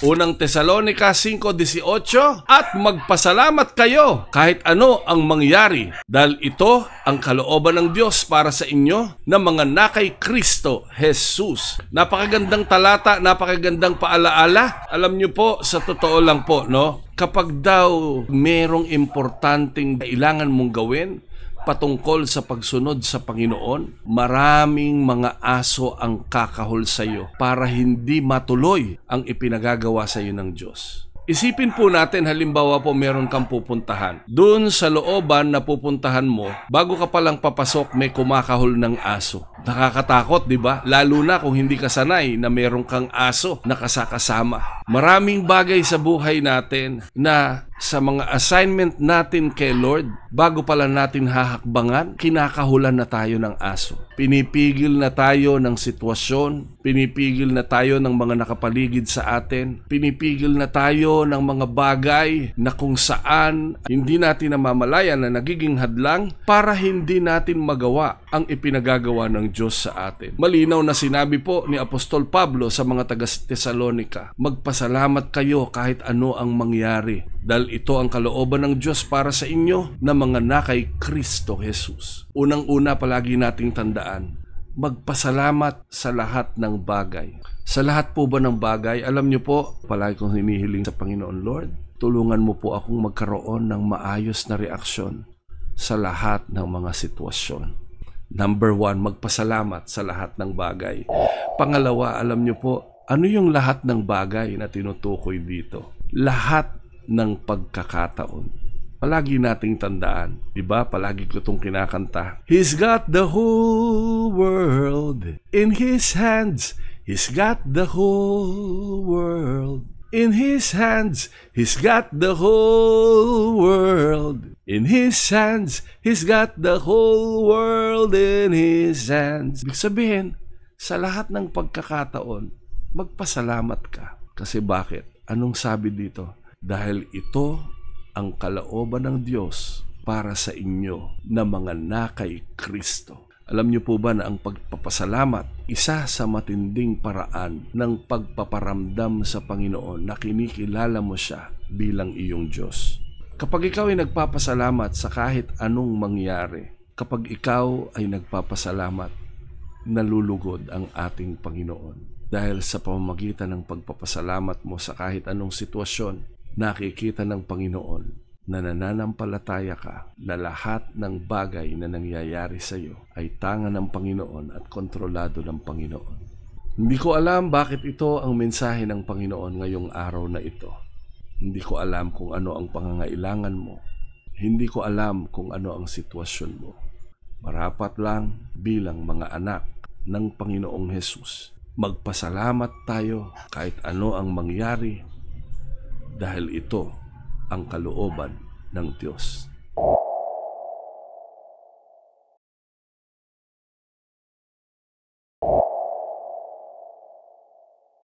Unang Tesalonica 5:18, at magpasalamat kayo kahit ano ang mangyari, dahil ito ang kalooban ng Diyos para sa inyo na mga nakay Kristo Jesus. Napakagandang talata, napakagandang paalaala. Alam niyo po, sa totoo lang po, no? Kapag daw merong importanteng kailangan mong gawin patungkol sa pagsunod sa Panginoon, maraming mga aso ang kakahol sa iyo para hindi matuloy ang ipinagagawa sa iyo ng Diyos. Isipin po natin, halimbawa po meron kang pupuntahan. Doon sa looban na pupuntahan mo, bago ka palang papasok, may kumakahol ng aso. Nakakatakot, di ba? Lalo na kung hindi ka sanay na meron kang aso na kasakasama. Maraming bagay sa buhay natin na sa mga assignment natin kay Lord, bago pala natin hahakbangan, kinakahulan na tayo ng aso. Pinipigil na tayo ng sitwasyon, pinipigil na tayo ng mga nakapaligid sa atin, pinipigil na tayo ng mga bagay na kung saan hindi natin namamalayan na nagiging hadlang para hindi natin magawa ang ipinagagawa ng Diyos sa atin. Malinaw na sinabi po ni Apostol Pablo sa mga taga-Tesalonica, magpasalamat kayo kahit ano ang mangyari, dahil ito ang kalooban ng Diyos para sa inyo na mga nakay Kristo Jesus. Unang-una, palagi nating tandaan, magpasalamat sa lahat ng bagay. Sa lahat po ba ng bagay, alam niyo po, palagi kong hinihiling sa Panginoon, Lord, tulungan mo po akong magkaroon ng maayos na reaksyon sa lahat ng mga sitwasyon. Number 1, magpasalamat sa lahat ng bagay. Pangalawa, alam niyo po, ano yung lahat ng bagay na tinutukoy dito? Lahat ng pagkakataon. Palagi nating tandaan, di ba? Palagi ko itong kinakanta. He's got the whole world in His hands. He's got the whole world in His hands. He's got the whole world in His hands. He's got the whole world in His hands. Ibig sabihin, sa lahat ng pagkakataon, magpasalamat ka. Kasi bakit? Anong sabi dito? Dahil ito ang kalooban ng Diyos para sa inyo na mga nakay Kristo. Alam niyo po ba na ang pagpapasalamat, isa sa matinding paraan ng pagpaparamdam sa Panginoon na kinikilala mo siya bilang iyong Diyos. Kapag ikaw ay nagpapasalamat sa kahit anong mangyari, kapag ikaw ay nagpapasalamat, nalulugod ang ating Panginoon. Dahil sa pamamagitan ng pagpapasalamat mo sa kahit anong sitwasyon, nakikita ng Panginoon na nananampalataya ka na lahat ng bagay na nangyayari sa iyo ay tanga ng Panginoon at kontrolado ng Panginoon. Hindi ko alam bakit ito ang mensahe ng Panginoon ngayong araw na ito. Hindi ko alam kung ano ang pangangailangan mo. Hindi ko alam kung ano ang sitwasyon mo. Marapat lang bilang mga anak ng Panginoong Hesus, magpasalamat tayo kahit ano ang mangyari, dahil ito ang kalooban ng Diyos.